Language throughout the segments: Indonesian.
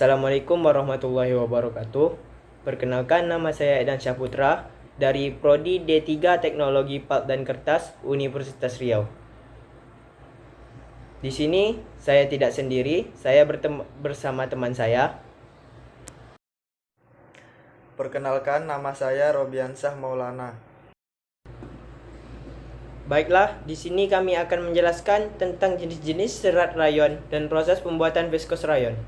Assalamualaikum warahmatullahi wabarakatuh. Perkenalkan, nama saya Edan Syahputra dari Prodi D3 Teknologi Pulp dan Kertas Universitas Riau. Di sini saya tidak sendiri, saya bersama teman saya. Perkenalkan, nama saya Robiansyah Maulana. Baiklah, di sini kami akan menjelaskan tentang jenis-jenis serat rayon dan proses pembuatan viskos rayon.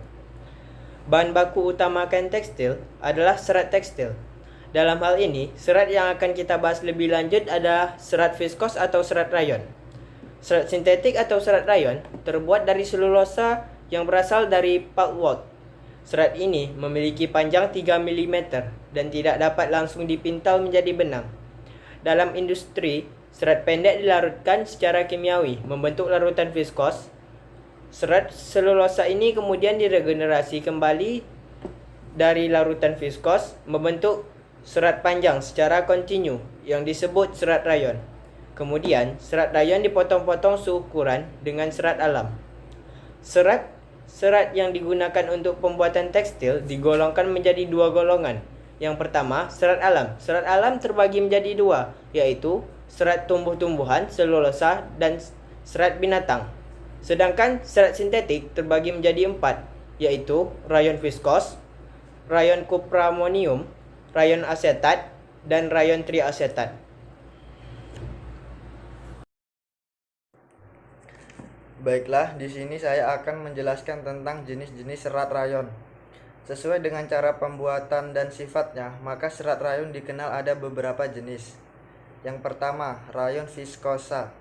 Bahan baku utama kain tekstil adalah serat tekstil. Dalam hal ini, serat yang akan kita bahas lebih lanjut adalah serat viskos atau serat rayon. Serat sintetik atau serat rayon terbuat dari selulosa yang berasal dari pulpwood. Serat ini memiliki panjang 3 mm dan tidak dapat langsung dipintal menjadi benang. Dalam industri, serat pendek dilarutkan secara kimiawi membentuk larutan viskos. Serat selulosa ini kemudian diregenerasi kembali dari larutan viskos membentuk serat panjang secara kontinu yang disebut serat rayon. Kemudian, serat rayon dipotong-potong seukuran dengan serat alam. Serat yang digunakan untuk pembuatan tekstil digolongkan menjadi dua golongan. Yang pertama, serat alam. Serat alam terbagi menjadi dua, yaitu serat tumbuh-tumbuhan, selulosa, dan serat binatang. Sedangkan serat sintetik terbagi menjadi empat, yaitu rayon viskos, rayon kupramonium, rayon asetat, dan rayon triasetat. Baiklah, di sini saya akan menjelaskan tentang jenis-jenis serat rayon. Sesuai dengan cara pembuatan dan sifatnya, maka serat rayon dikenal ada beberapa jenis. Yang pertama, rayon viskosa.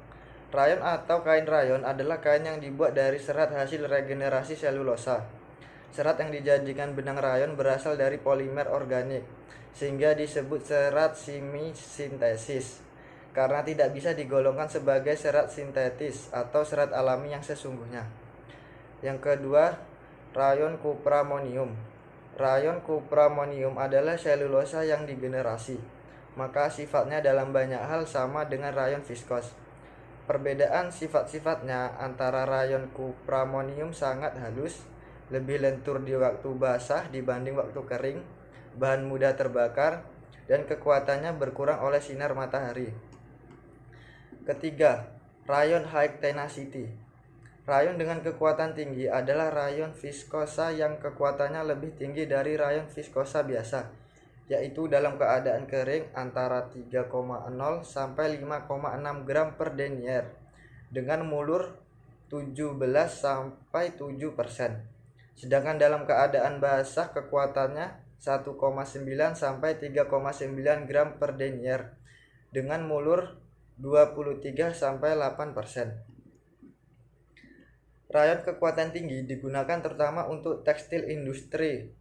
Rayon atau kain rayon adalah kain yang dibuat dari serat hasil regenerasi selulosa. Serat yang dijadikan benang rayon berasal dari polimer organik, sehingga disebut serat semi-sintesis, karena tidak bisa digolongkan sebagai serat sintetis atau serat alami yang sesungguhnya. Yang kedua, rayon kupramonium. Rayon kupramonium adalah selulosa yang digenerasi, maka sifatnya dalam banyak hal sama dengan rayon viskos. Perbedaan sifat-sifatnya antara rayon kupramonium sangat halus, lebih lentur di waktu basah dibanding waktu kering, bahan mudah terbakar, dan kekuatannya berkurang oleh sinar matahari. Ketiga, rayon high tenacity. Rayon dengan kekuatan tinggi adalah rayon viskosa yang kekuatannya lebih tinggi dari rayon viskosa biasa, yaitu dalam keadaan kering antara 3,0 sampai 5,6 gram per denier dengan mulur 17 sampai 7%. Sedangkan dalam keadaan basah kekuatannya 1,9 sampai 3,9 gram per denier dengan mulur 23 sampai 8%. Rayon kekuatan tinggi digunakan terutama untuk tekstil industri,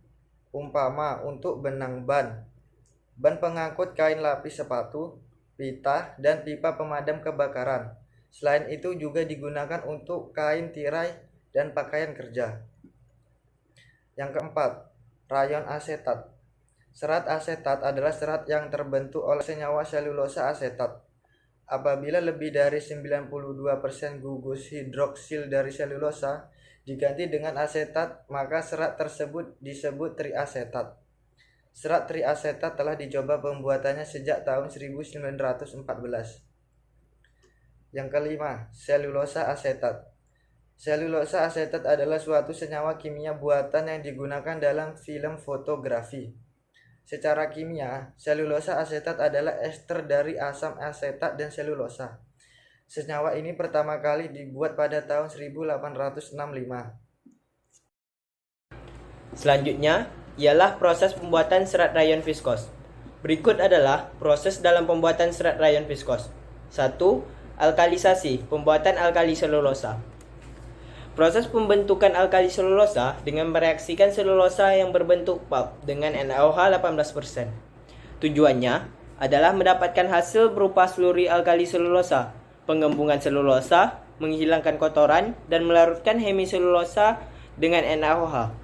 umpama untuk benang ban pengangkut kain lapis sepatu, pita, dan pipa pemadam kebakaran. Selain itu juga digunakan untuk kain tirai dan pakaian kerja. Yang keempat, rayon asetat. Serat asetat adalah serat yang terbentuk oleh senyawa selulosa asetat. Apabila lebih dari 92% gugus hidroksil dari selulosa diganti dengan asetat, maka serat tersebut disebut triasetat. Serat triasetat telah dicoba pembuatannya sejak tahun 1914. Yang kelima, selulosa asetat. Selulosa asetat adalah suatu senyawa kimia buatan yang digunakan dalam film fotografi. Secara kimia, selulosa asetat adalah ester dari asam asetat dan selulosa. Senyawa ini pertama kali dibuat pada tahun 1865. Selanjutnya ialah proses pembuatan serat rayon viskos. Berikut adalah proses dalam pembuatan serat rayon viskos. 1. Alkalisasi, pembuatan alkali selulosa. Proses pembentukan alkali selulosa dengan mereaksikan selulosa yang berbentuk pulp dengan NaOH 18%. Tujuannya adalah mendapatkan hasil berupa sluri alkali selulosa, penggabungan selulosa, menghilangkan kotoran, dan melarutkan hemiselulosa dengan NaOH.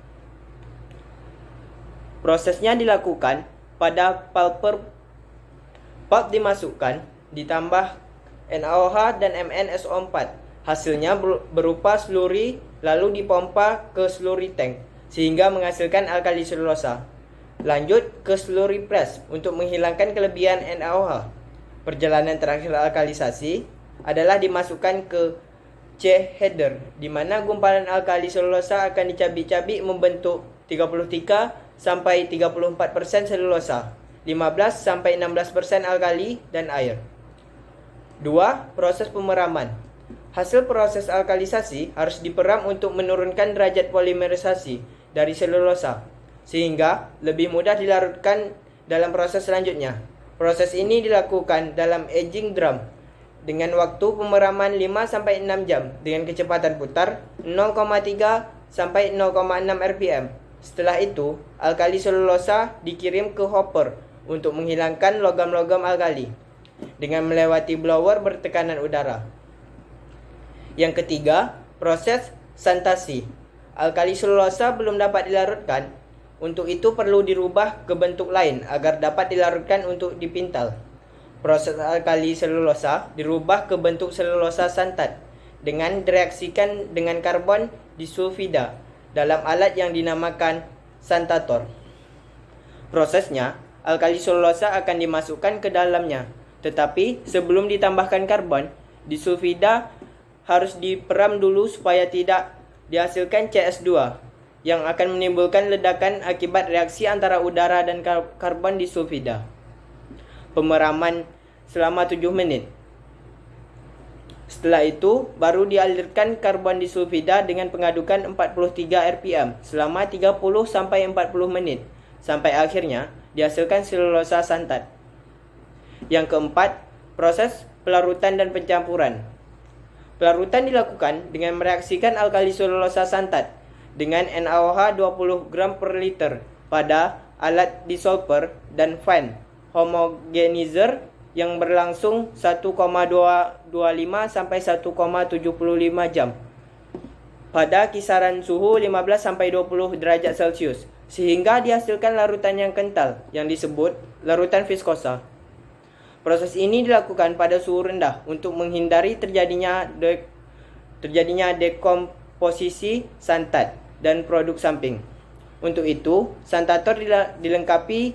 Prosesnya dilakukan pada pulper. Pulp dimasukkan, ditambah NaOH dan MnSO4. Hasilnya berupa sluri lalu dipompa ke sluri tank. sehingga menghasilkan alkali selulosa. Lanjut ke slow replace untuk menghilangkan kelebihan NaOH. Perjalanan terakhir alkalisasi adalah dimasukkan ke C header, di mana gumpalan alkali selulosa akan dicabik-cabik membentuk 33 sampai 34% selulosa, 15 sampai 16% alkali dan air. 2. Proses pemeraman. Hasil proses alkalisasi harus diperam untuk menurunkan derajat polimerisasi dari selulosa, sehingga lebih mudah dilarutkan dalam proses selanjutnya. Proses ini dilakukan dalam aging drum dengan waktu pemeraman 5-6 jam dengan kecepatan putar 0,3 sampai 0,6 rpm. Setelah itu, alkali selulosa dikirim ke hopper untuk menghilangkan logam-logam alkali dengan melewati blower bertekanan udara. Yang ketiga, proses santasi. Alkali selulosa belum dapat dilarutkan, untuk itu perlu dirubah ke bentuk lain agar dapat dilarutkan untuk dipintal. Proses alkali selulosa dirubah ke bentuk selulosa santat dengan direaksikan dengan karbon disulfida dalam alat yang dinamakan santator. Prosesnya, alkali selulosa akan dimasukkan ke dalamnya, tetapi sebelum ditambahkan karbon disulfida harus diperam dulu supaya tidak dihasilkan CS2 yang akan menimbulkan ledakan akibat reaksi antara udara dan karbon disulfida. Pemeraman selama 7 menit. Setelah itu, baru dialirkan karbon disulfida dengan pengadukan 43 rpm selama 30-40 menit, sampai akhirnya dihasilkan selulosa santat. Yang keempat, proses pelarutan dan pencampuran. Pelarutan dilakukan dengan mereaksikan alkali selulosa santat dengan NaOH 20 gram per liter pada alat dissolver dan fan homogenizer yang berlangsung 1,25 sampai 1,75 jam pada kisaran suhu 15 sampai 20 derajat Celcius sehingga dihasilkan larutan yang kental yang disebut larutan viskosa. Proses ini dilakukan pada suhu rendah untuk menghindari terjadinya dekomposisi santat dan produk samping. Untuk itu, santator dilengkapi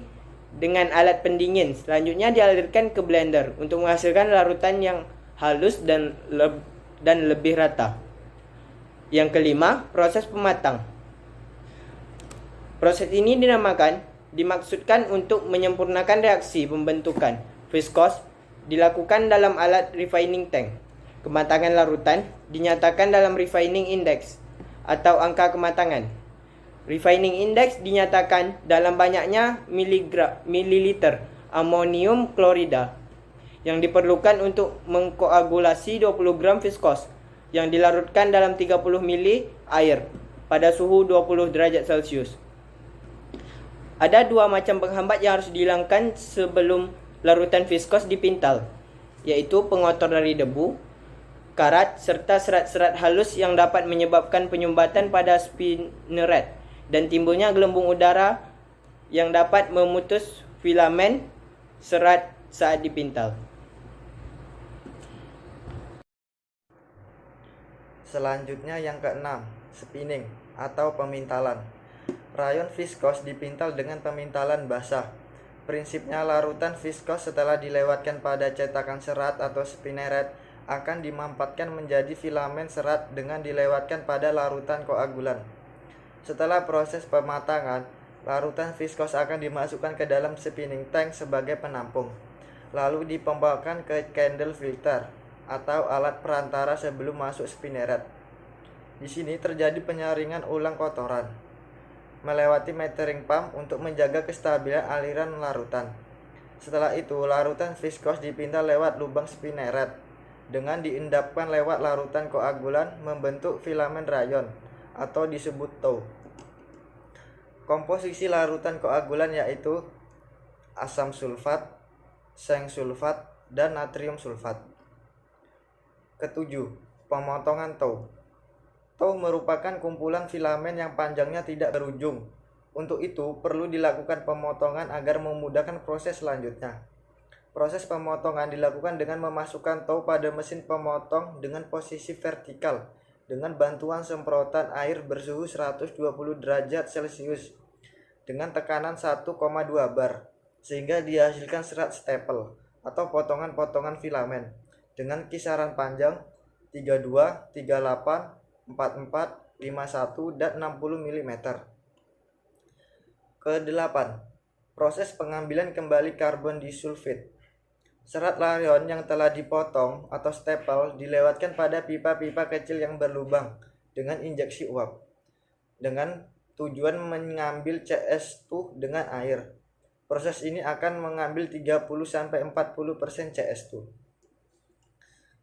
dengan alat pendingin. Selanjutnya dialirkan ke blender untuk menghasilkan larutan yang halus dan lebih rata. Yang kelima, proses pematang. Proses ini dimaksudkan untuk menyempurnakan reaksi pembentukan viskos dilakukan dalam alat refining tank. Kematangan larutan dinyatakan dalam refining index atau angka kematangan. Refining index dinyatakan dalam banyaknya mililiter amonium klorida yang diperlukan untuk mengkoagulasi 20 gram viskos yang dilarutkan dalam 30 ml air pada suhu 20 derajat Celcius. Ada dua macam penghambat yang harus dihilangkan sebelum larutan viskos dipintal, yaitu pengotor dari debu, karat, serta serat-serat halus yang dapat menyebabkan penyumbatan pada spinneret dan timbulnya gelembung udara yang dapat memutus filamen serat saat dipintal. Selanjutnya yang keenam, spinning atau pemintalan. Rayon viskos dipintal dengan pemintalan basah. Prinsipnya larutan viskos setelah dilewatkan pada cetakan serat atau spinneret akan dimampatkan menjadi filamen serat dengan dilewatkan pada larutan koagulan. Setelah proses pematangan, larutan viskos akan dimasukkan ke dalam spinning tank sebagai penampung, lalu dipompakan ke candle filter atau alat perantara sebelum masuk spinneret. Di sini terjadi penyaringan ulang kotoran melewati metering pump untuk menjaga kestabilan aliran larutan. Setelah itu, larutan viskos dipintal lewat lubang spinneret dengan diendapkan lewat larutan koagulan membentuk filamen rayon atau disebut tow. Komposisi larutan koagulan yaitu asam sulfat, seng sulfat, dan natrium sulfat. Ketujuh, pemotongan tow. Tow merupakan kumpulan filamen yang panjangnya tidak berujung. Untuk itu, perlu dilakukan pemotongan agar memudahkan proses selanjutnya. Proses pemotongan dilakukan dengan memasukkan tow pada mesin pemotong dengan posisi vertikal dengan bantuan semprotan air bersuhu 120 derajat Celcius dengan tekanan 1,2 bar, sehingga dihasilkan serat staple atau potongan-potongan filamen dengan kisaran panjang 32, 38, 44, 51, dan 60 mm. Kedelapan, proses pengambilan kembali karbon disulfid. Serat rayon yang telah dipotong atau staple dilewatkan pada pipa-pipa kecil yang berlubang dengan injeksi uap dengan tujuan mengambil CS2 dengan air. Proses ini akan mengambil 30-40% CS2.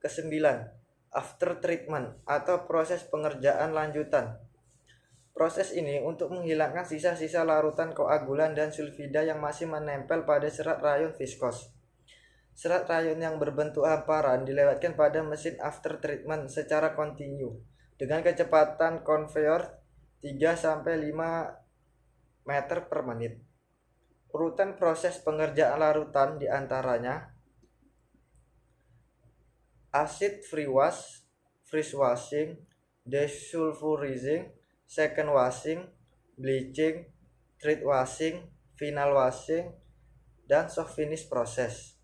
Kesembilan, after treatment atau proses pengerjaan lanjutan. Proses ini untuk menghilangkan sisa-sisa larutan koagulan dan sulfida yang masih menempel pada serat rayon viskos. Serat rayon yang berbentuk hamparan dilewatkan pada mesin after treatment secara kontinu dengan kecepatan konveyor 3-5 meter per menit. Urutan proses pengerjaan larutan diantaranya acid free wash, freeze washing, desulfurizing, second washing, bleaching, treat washing, final washing, dan soft finish process.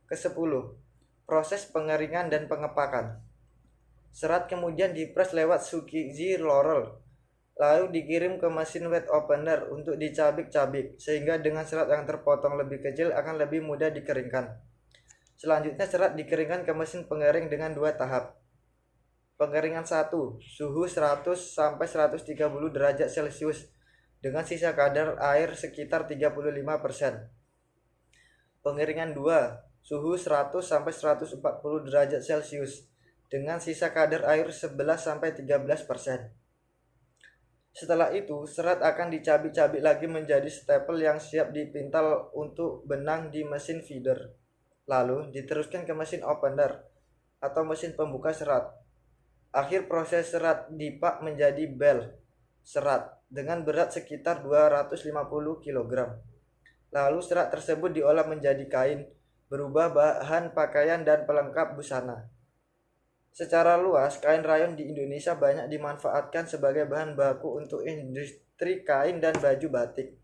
Ke-10, proses pengeringan dan pengepakan. Serat kemudian dipres lewat Tsukiji roller, lalu dikirim ke mesin wet opener untuk dicabik-cabik, sehingga dengan serat yang terpotong lebih kecil akan lebih mudah dikeringkan. Selanjutnya serat dikeringkan ke mesin pengering dengan 2 tahap. Pengeringan 1, suhu 100-130 derajat Celcius dengan sisa kadar air sekitar 35%. Pengeringan 2, suhu 100-140 derajat Celcius dengan sisa kadar air 11-13%. Setelah itu, serat akan dicabik-cabik lagi menjadi stapel yang siap dipintal untuk benang di mesin feeder. Lalu diteruskan ke mesin opener atau mesin pembuka serat. Akhir proses serat dipak menjadi bel serat dengan berat sekitar 250 kg. Lalu serat tersebut diolah menjadi kain, berubah bahan pakaian dan pelengkap busana. Secara luas, kain rayon di Indonesia banyak dimanfaatkan sebagai bahan baku untuk industri kain dan baju batik.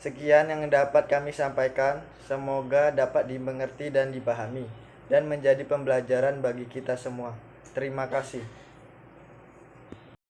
Sekian yang dapat kami sampaikan, semoga dapat dimengerti dan dipahami, dan menjadi pembelajaran bagi kita semua. Terima kasih.